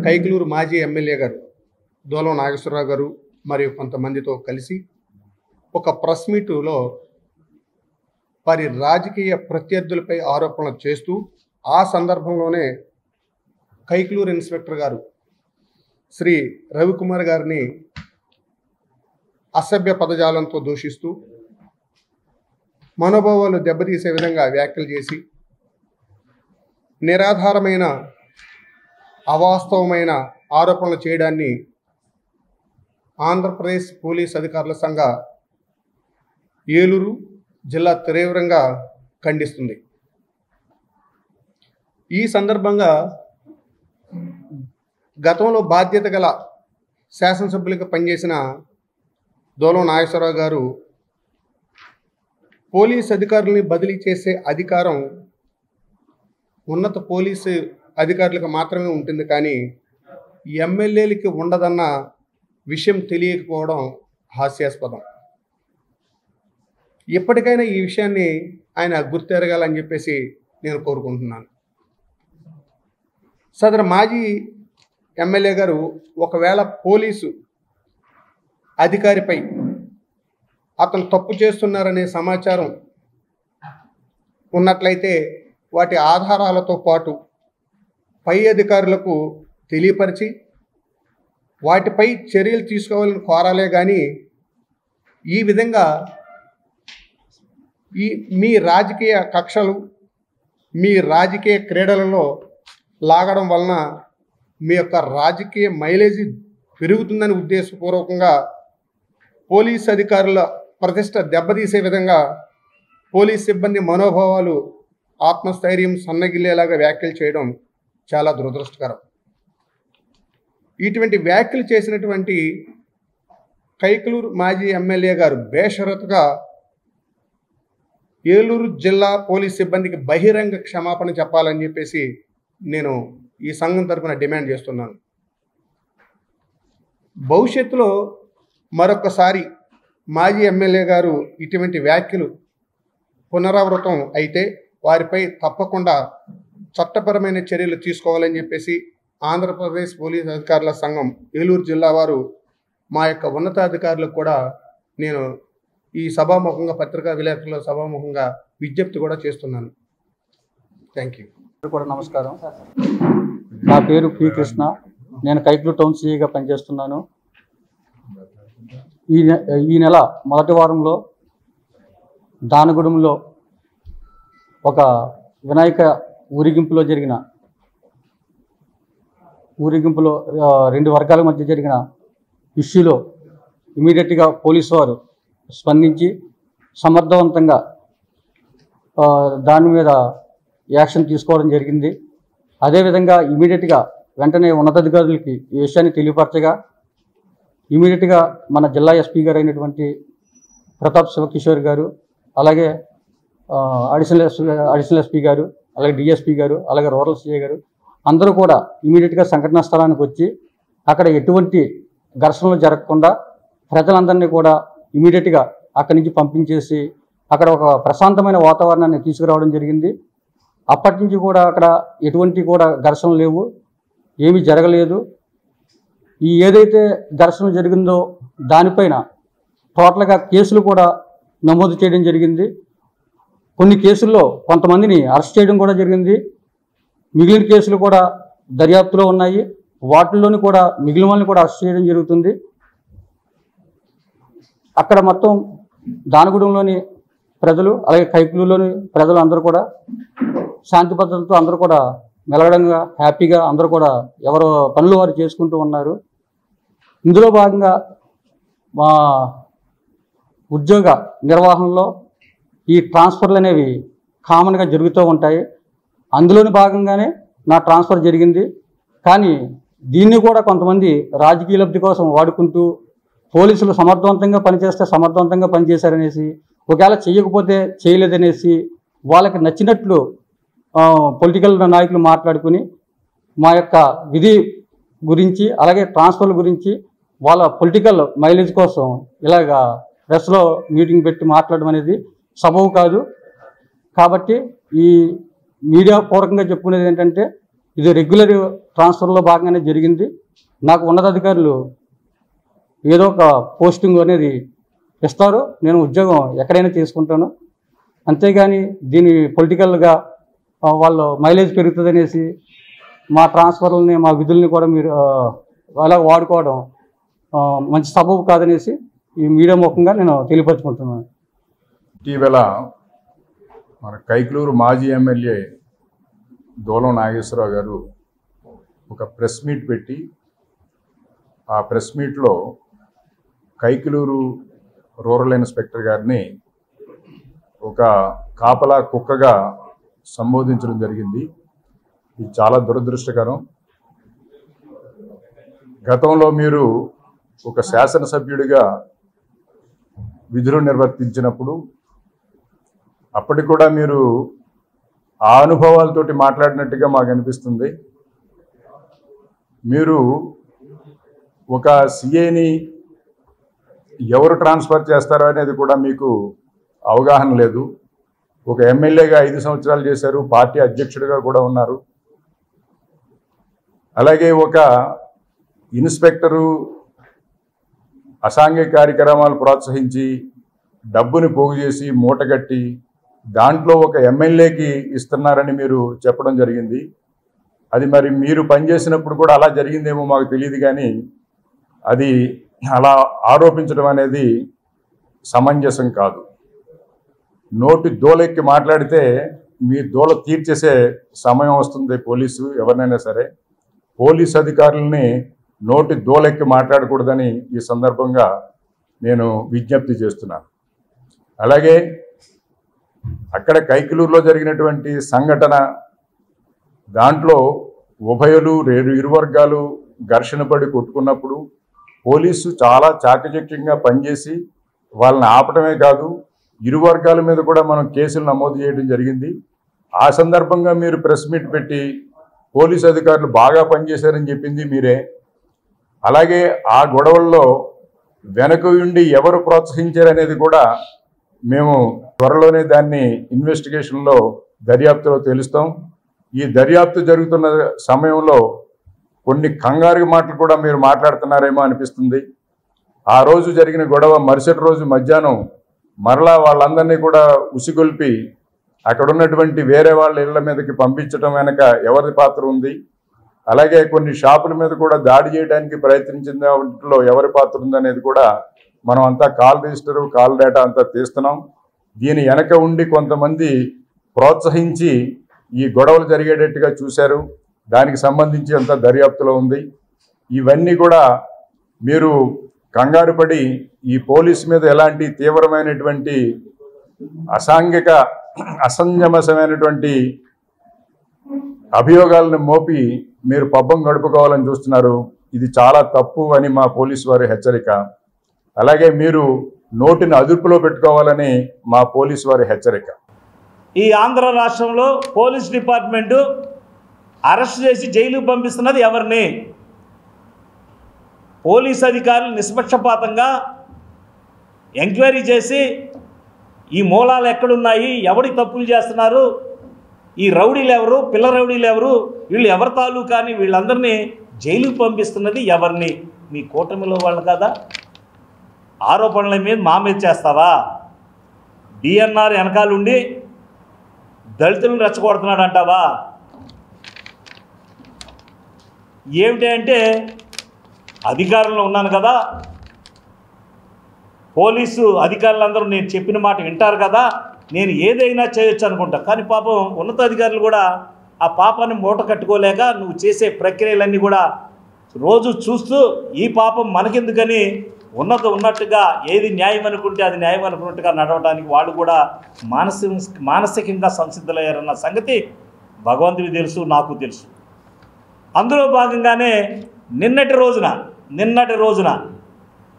కైకలూరు మాజీ ఎమ్మెల్యే గారు దోలం నాగేశ్వరరావు గారు మరియు కొంతమందితో కలిసి ఒక ప్రెస్ మీటులో వారి రాజకీయ ప్రత్యర్థులపై ఆరోపణలు చేస్తూ ఆ సందర్భంలోనే కైకలూరు ఇన్స్పెక్టర్ గారు శ్రీ రవికుమార్ గారిని అసభ్య పదజాలంతో దూషిస్తూ మనోభావాలు దెబ్బతీసే విధంగా వ్యాఖ్యలు చేసి నిరాధారమైన అవాస్తవమైన ఆరోపణలు చేయడాన్ని ఆంధ్రప్రదేశ్ పోలీస్ అధికారుల సంఘ ఏలూరు జిల్లా తీవ్రంగా ఖండిస్తుంది. ఈ సందర్భంగా గతంలో బాధ్యత గల శాసనసభ్యులుగా పనిచేసిన దోలం నాగేశ్వరరావు గారు పోలీస్ అధికారులని బదిలీ చేసే అధికారం ఉన్నత పోలీసు అధికారులకు మాత్రమే ఉంటుంది, కానీ ఎమ్మెల్యేలకి ఉండదన్న విషయం తెలియకపోవడం హాస్యాస్పదం. ఎప్పటికైనా ఈ విషయాన్ని ఆయన గుర్తెరగాలని చెప్పేసి నేను కోరుకుంటున్నాను. సదరు మాజీ ఎమ్మెల్యే గారు ఒకవేళ పోలీసు అధికారిపై అతను తప్పు చేస్తున్నారనే సమాచారం ఉన్నట్లయితే వాటి ఆధారాలతో పాటు పై అధికారులకు తెలియపరిచి వాటిపై చర్యలు తీసుకోవాలని కోరాలే కానీ ఈ విధంగా మీ రాజకీయ కక్షలు మీ రాజకీయ క్రీడలలో లాగడం వలన మీ యొక్క రాజకీయ మైలేజీ పెరుగుతుందని ఉద్దేశపూర్వకంగా పోలీస్ అధికారుల ప్రతిష్ట దెబ్బతీసే విధంగా పోలీస్ సిబ్బంది మనోభావాలు ఆత్మస్థైర్యం సన్నగిల్లేలాగా వ్యాఖ్యలు చేయడం చాలా దురదృష్టకరం. ఇటువంటి వ్యాఖ్యలు చేసినటువంటి కైకలూరు మాజీ ఎమ్మెల్యే గారు బేషరతుగా ఏలూరు జిల్లా పోలీస్ సిబ్బందికి బహిరంగ క్షమాపణ చెప్పాలని చెప్పేసి నేను ఈ సంఘం తరఫున డిమాండ్ చేస్తున్నాను. భవిష్యత్తులో మరొకసారి మాజీ ఎమ్మెల్యే గారు ఇటువంటి వ్యాఖ్యలు పునరావృతం అయితే వారిపై తప్పకుండా చట్టపరమైన చర్యలు తీసుకోవాలని చెప్పేసి ఆంధ్రప్రదేశ్ పోలీస్ అధికారుల సంఘం ఏలూరు జిల్లా వారు మా యొక్క ఉన్నతాధికారులకు కూడా నేను ఈ సభాముఖంగా పత్రికా విలేకరుల సభాముఖంగా విజ్ఞప్తి కూడా చేస్తున్నాను. Thank you. కూడా నమస్కారం. నా పేరు పి కృష్ణ. నేను కైకలూరు టౌన్ సిఐగా పనిచేస్తున్నాను. ఈ నెల మొదటి వారంలో దానగూడెంలో ఒక వినాయక ఊరేగింపులో రెండు వర్గాల మధ్య జరిగిన ఇష్యూలో ఇమీడియట్గా పోలీసు వారు స్పందించి సమర్థవంతంగా దాని మీద యాక్షన్ తీసుకోవడం జరిగింది. అదేవిధంగా ఇమీడియట్గా వెంటనే ఉన్నతాధికారులకి ఈ విషయాన్ని తెలియపరచగా ఇమీడియట్గా మన జిల్లా ఎస్పీ గారు అయినటువంటి ప్రతాప్ శివకిషోర్ గారు, అలాగే అడిషనల్ ఎస్పీ గారు, అలాగే డిఎస్పీ గారు, అలాగే రూరల్ సిఐ గారు అందరూ కూడా ఇమీడియట్గా సంఘటనా స్థలానికి వచ్చి అక్కడ ఎటువంటి ఘర్షణలు జరగకుండా ప్రజలందరినీ కూడా ఇమీడియట్గా అక్కడి నుంచి పంపించేసి అక్కడ ఒక ప్రశాంతమైన వాతావరణాన్ని తీసుకురావడం జరిగింది. అప్పటి నుంచి కూడా అక్కడ ఎటువంటి కూడా ఘర్షణలు లేవు, ఏమీ జరగలేదు. ఈ ఏదైతే ఘర్షణ జరిగిందో దానిపైన టోటల్గా కేసులు కూడా నమోదు చేయడం జరిగింది. కొన్ని కేసుల్లో కొంతమందిని అరెస్ట్ చేయడం కూడా జరిగింది. మిగిలిన కేసులు కూడా దర్యాప్తులో ఉన్నాయి. వాటిల్లోని కూడా మిగిలిన వాళ్ళని కూడా అరెస్ట్ చేయడం జరుగుతుంది. అక్కడ మొత్తం దానగూడెంలోని ప్రజలు, అలాగే కైకలూరులోని ప్రజలు అందరూ కూడా శాంతి భద్రతలతో అందరూ కూడా మెలగడంగా హ్యాపీగా అందరూ కూడా ఎవరో పనులు వారు చేసుకుంటూ ఉన్నారు. ఇందులో భాగంగా మా ఉద్యోగ నిర్వహణలో ఈ ట్రాన్స్ఫర్లు అనేవి కామన్గా జరుగుతూ ఉంటాయి. అందులోని భాగంగానే నా ట్రాన్స్ఫర్ జరిగింది. కానీ దీన్ని కూడా కొంతమంది రాజకీయ లబ్ధి కోసం వాడుకుంటూ పోలీసులు సమర్థవంతంగా పనిచేస్తే సమర్థవంతంగా పనిచేశారనేసి, ఒకవేళ చేయకపోతే చేయలేదనేసి వాళ్ళకి నచ్చినట్లు పొలిటికల్ నాయకులు మాట్లాడుకుని మా యొక్క విధి గురించి అలాగే ట్రాన్స్ఫర్ల గురించి వాళ్ళ పొలిటికల్ మైలేజ్ కోసం ఇలాగా ప్రెస్లో మీటింగ్ పెట్టి మాట్లాడడం అనేది సబబు కాదు. కాబట్టి ఈ మీడియా పూర్వకంగా చెప్పుకునేది ఏంటంటే ఇది రెగ్యులర్ ట్రాన్స్ఫర్లో భాగంగానే జరిగింది. నాకు ఉన్నతాధికారులు ఏదో ఒక పోస్టింగ్ అనేది ఇస్తారు, నేను ఉద్యోగం ఎక్కడైనా తీసుకుంటాను. అంతేగాని దీని పొలిటికల్గా వాళ్ళు మైలేజ్ పెరుగుతుంది అనేసి మా ట్రాన్స్ఫర్లని మా విధుల్ని కూడా మీరు అలా వాడుకోవడం మంచి సబబు కాదనేసి ఈ మీడియా ముఖంగా నేను తెలియపరుచుకుంటున్నాను. ఇటీవల మన కైకలూరు మాజీ ఎమ్మెల్యే దోలం నాగేశ్వరరావు గారు ఒక ప్రెస్ మీట్ పెట్టి ఆ ప్రెస్ మీట్లో కైకలూరు రూరల్ ఇన్స్పెక్టర్ గారిని ఒక కాపలా కుక్కగా సంబోధించడం జరిగింది. ఇది చాలా దురదృష్టకరం. గతంలో మీరు ఒక శాసనసభ్యుడిగా విధులు నిర్వర్తించినప్పుడు అప్పటికి కూడా మీరు ఆ అనుభవాలతోటి మాట్లాడినట్టుగా మాకు అనిపిస్తుంది. మీరు ఒక సిఏని ఎవరు ట్రాన్స్ఫర్ చేస్తారో అనేది కూడా మీకు అవగాహన లేదు. ఒక ఎమ్మెల్యేగా 5 సంవత్సరాలు చేశారు, పార్టీ అధ్యక్షుడిగా కూడా ఉన్నారు. అలాగే ఒక ఇన్స్పెక్టరు అసాంఘిక కార్యక్రమాలు ప్రోత్సహించి డబ్బుని పోగు చేసి మూటగట్టి దాంట్లో ఒక ఎమ్మెల్యేకి ఇస్తున్నారని మీరు చెప్పడం జరిగింది. అది మరి మీరు పనిచేసినప్పుడు కూడా అలా జరిగిందేమో మాకు తెలియదు, కానీ అది అలా ఆరోపించడం అనేది సమంజసం కాదు. నోటి దోలెక్కి మాట్లాడితే మీ దోల తీర్చేసే సమయం వస్తుంది. పోలీసు ఎవరినైనా సరే పోలీసు అధికారులని నోటి దోలెక్కి మాట్లాడకూడదని ఈ సందర్భంగా నేను విజ్ఞప్తి చేస్తున్నాను. అలాగే అక్కడ కైకలూరులో జరిగినటువంటి సంఘటన, దాంట్లో ఉభయులు ఇరు వర్గాలు ఘర్షణ పడి కొట్టుకున్నప్పుడు పోలీసు చాలా చాకచక్యంగా పనిచేసి వాళ్ళని ఆపడమే కాదు, ఇరు వర్గాల మీద కూడా మనం కేసులు నమోదు చేయడం జరిగింది. ఆ సందర్భంగా మీరు ప్రెస్ మీట్ పెట్టి పోలీసు అధికారులు బాగా పనిచేశారని చెప్పింది మీరే. అలాగే ఆ గొడవల్లో వెనక ఉండి ఎవరు ప్రోత్సహించారనేది కూడా మేము త్వరలోనే దాన్ని ఇన్వెస్టిగేషన్లో దర్యాప్తులో తెలుస్తాం. ఈ దర్యాప్తు జరుగుతున్న సమయంలో కొన్ని కంగారు మాటలు కూడా మీరు మాట్లాడుతున్నారేమో అనిపిస్తుంది. ఆ రోజు జరిగిన గొడవ మరుసటి రోజు మధ్యాహ్నం మరలా వాళ్ళందరినీ కూడా ఉసిగొల్పి అక్కడ ఉన్నటువంటి వేరే వాళ్ళ ఇళ్ల మీదకి పంపించడం వెనక ఎవరి పాత్ర ఉంది, అలాగే కొన్ని షాపుల మీద కూడా దాడి చేయడానికి ప్రయత్నించిన వాటిలో ఎవరి పాత్ర ఉందనేది కూడా మనం అంతా కాల్ రిజిస్టర్ కాల్ డేటా అంతా తీస్తున్నాం. దీని వెనక ఉండి కొంతమంది ప్రోత్సహించి ఈ గొడవలు జరిగేటట్టుగా చూశారు. దానికి సంబంధించి అంతా దర్యాప్తులో ఉంది. ఇవన్నీ కూడా మీరు కంగారు పడి ఈ పోలీసు మీద ఎలాంటి తీవ్రమైనటువంటి అసాంఘిక అసంజమసమైనటువంటి అభియోగాలను మోపి మీరు పబ్బం గడుపుకోవాలని చూస్తున్నారు. ఇది చాలా తప్పు అని మా పోలీసు వారి హెచ్చరిక. అలాగే మీరు నోటిని అదుపులో పెట్టుకోవాలని మా పోలీసు వారి హెచ్చరిక. ఈ ఆంధ్ర రాష్ట్రంలో పోలీస్ డిపార్ట్మెంటు అరెస్ట్ చేసి జైలుకు పంపిస్తున్నది ఎవరిని? పోలీస్ అధికారులు నిష్పక్షపాతంగా ఎంక్వైరీ చేసి ఈ మూలాలు ఎక్కడున్నాయి, ఎవడి తప్పులు చేస్తున్నారు, ఈ రౌడీలు ఎవరు, పిల్ల రౌడీలు ఎవరు, వీళ్ళు ఎవరి తాలూకా అని వీళ్ళందరినీ జైలుకు పంపిస్తున్నది ఎవరిని? మీ కూటమిలో వాళ్ళు కదా. ఆరోపణల మీద మా మీద చేస్తావా? డిఎన్ఆర్ వెనకాలండి దళితులను రెచ్చగొడుతున్నాడు అంటావా? ఏమిటి అంటే అధికారంలో ఉన్నాను కదా, పోలీసు అధికారులందరూ నేను చెప్పిన మాట వింటారు కదా, నేను ఏదైనా చేయొచ్చు అనుకుంటా. కానీ పాపం ఉన్నతాధికారులు కూడా ఆ పాపాన్ని మూట కట్టుకోలేక నువ్వు చేసే ప్రక్రియలన్నీ కూడా రోజు చూస్తూ ఈ పాపం మనకెందుకని ఉన్నట్టుగా ఏది న్యాయం అనుకుంటే అది న్యాయం అనుకున్నట్టుగా నడవడానికి వాళ్ళు కూడా మానసికంగా సంసిద్ధులయ్యారన్న సంగతి భగవంతుడికి తెలుసు, నాకు తెలుసు. అందులో భాగంగానే నిన్నటి రోజున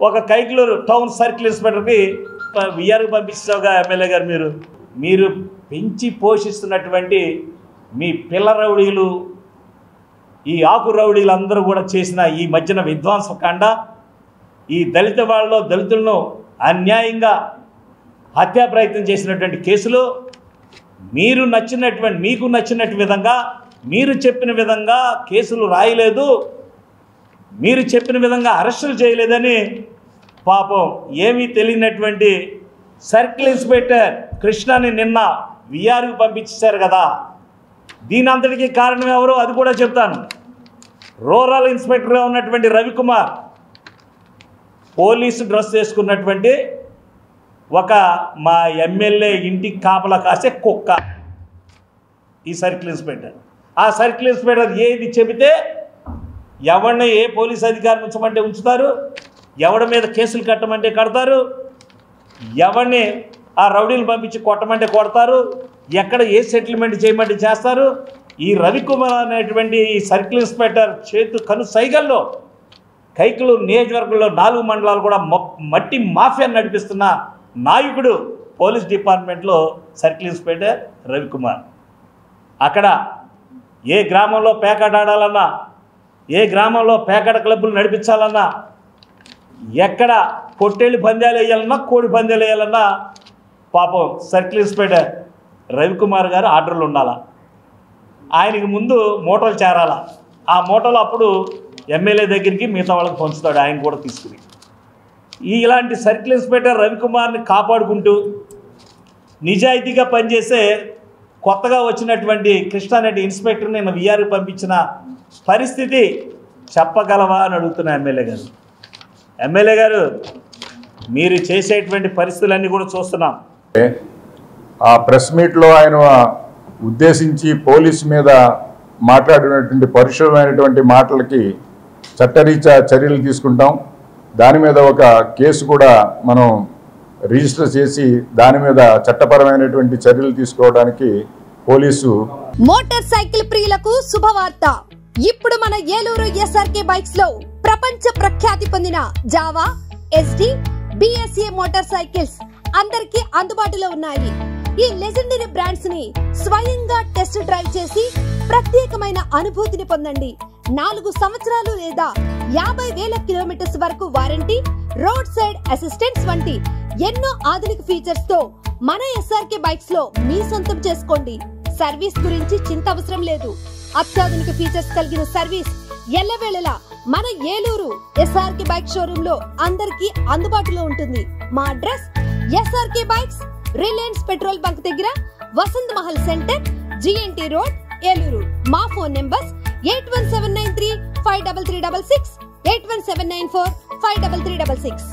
ఒక కైకలూరు టౌన్ సర్కిల్ ఇన్స్పెక్టర్కి విఆర్కి పంపించావుగా ఎమ్మెల్యే గారు. మీరు పెంచి పోషిస్తున్నటువంటి మీ పిల్ల రౌడీలు, ఈ ఆకు రౌడీలు అందరూ కూడా చేసిన ఈ మధ్యన విధ్వంసకాండ, ఈ దళితులను అన్యాయంగా హత్యా ప్రయత్నం చేసినటువంటి కేసులో మీకు నచ్చినట్టు విధంగా మీరు చెప్పిన విధంగా కేసులు రాయలేదు, మీరు చెప్పిన విధంగా అరెస్టులు చేయలేదని పాపం ఏమీ తెలియనటువంటి సర్కిల్ ఇన్స్పెక్టర్ కృష్ణని నిన్న విఆర్కి పంపించారు కదా. దీని అంతటికీ కారణం ఎవరు అది కూడా చెప్తాను. రూరల్ ఇన్స్పెక్టర్గా ఉన్నటువంటి రవికుమార్ పోలీసు డ్రెస్ వేసుకున్నటువంటి ఒక మా ఎమ్మెల్యే ఇంటికి కాపలా కాసే కుక్క ఈ సర్కిల్ ఇన్స్పెక్టర్. ఆ సర్కిల్ ఇన్స్పెక్టర్ ఏది చెబితే ఎవరిని ఏ పోలీస్ అధికారిని ఉంచమంటే ఉంచుతారు, ఎవడి మీద కేసులు కట్టమంటే కడతారు, ఎవరిని ఆ రౌడీలు పంపించి కొట్టమంటే కొడతారు, ఎక్కడ ఏ సెటిల్మెంట్ చేయమంటే చేస్తారు. ఈ రవికుమార్ అనేటువంటి ఈ సర్కిల్ ఇన్స్పెక్టర్ కను సైగల్లో కైకలూరు నియోజకవర్గంలో 4 మండలాలు కూడా మట్టి మాఫియా నడిపిస్తున్న నాయకుడు పోలీస్ డిపార్ట్మెంట్లో సర్కిల్ ఇన్స్పెక్టర్ రవికుమార్. అక్కడ ఏ గ్రామంలో పేకాట ఆడాలన్నా, ఏ గ్రామంలో పేకాట క్లబ్బులు నడిపించాలన్నా, ఎక్కడ పొట్టేళ్ళు పందాలు వేయాలన్నా, కోడి పందాలు వేయాలన్నా పాపం సర్కిల్ ఇన్స్పెక్టర్ రవికుమార్ గారు ఆర్డర్లు ఉండాలా. ఆయనకి ముందు మూటలు చేరాలా. ఆ మూటలు అప్పుడు ఎమ్మెల్యే దగ్గరికి మిగతా వాళ్ళకి పంచుతాడు, ఆయన కూడా తీసుకుని. ఇలాంటి సర్కిల్ ఇన్స్పెక్టర్ రవికుమార్ని కాపాడుకుంటూ నిజాయితీగా పనిచేసే కొత్తగా వచ్చినటువంటి కృష్ణారెడ్డి ఇన్స్పెక్టర్ని నేను విఆర్కి పంపించిన పరిస్థితి చెప్పగలవా అని అడుగుతున్నా ఎమ్మెల్యే గారు. ఎమ్మెల్యే గారు, మీరు చేసేటువంటి పరిస్థితులన్నీ కూడా చూస్తున్నాం. ఆ ప్రెస్ మీట్లో ఆయన ఉద్దేశించి పోలీసు మీద మాట్లాడినటువంటి పరుషమైనటువంటి మాటలకి చట్టరీత్యా చర్యలు తీసుకుంటాం. దాని మీద ఒక కేసు కూడా మనం రిజిస్టర్ చేసి దాని మీద చట్టపరమైనటువంటి చర్యలు తీసుకోవడానికి పోలీసు. మోటార్ సైకిల్ ప్రియులకు శుభవార్త. ఇప్పుడు మన ఏలూరు ఎస్ఆర్కే బైక్స్ లో ప్రపంచ ప్రఖ్యాతి పొందిన Java, SD, BSA motor cycles అందరికీ అందుబాటులో ఉన్నాయి. ఈ లెజెండరీ బ్రాండ్స్ ని స్వయంగా టెస్ట్ డ్రైవ్ చేసి ప్రత్యేకమైన అనుభూతిని పొందండి. 4 సంవత్సరాలు లేదా 50,000 కిలోమీటర్స్ వరకు వారంటీ, రోడ్ సైడ్ అసిస్టెన్స్ వంటి ఎన్నో ఆధునిక ఫీచర్స్ తో మన ఎస్ఆర్కే బైక్స్ లో మీ సొంతం చేసుకోండి. సర్వీస్ గురించి చింత అవసరం లేదు. అత్యాధునిక ఫీచర్స్ కలిగిన సర్వీస్ ఎల్లవేళలా మన ఏలూరు ఎస్ఆర్కే బైక్ షోరూమ్ లో అందరికీ అందుబాటులో ఉంటుంది. మా address SRK bikes, Reliance petrol bunk దగ్గర, Vasant Mahal centre, GNT road, Eluru. మా ఫోన్ నెంబర్స్ 8179353366, 8179453366.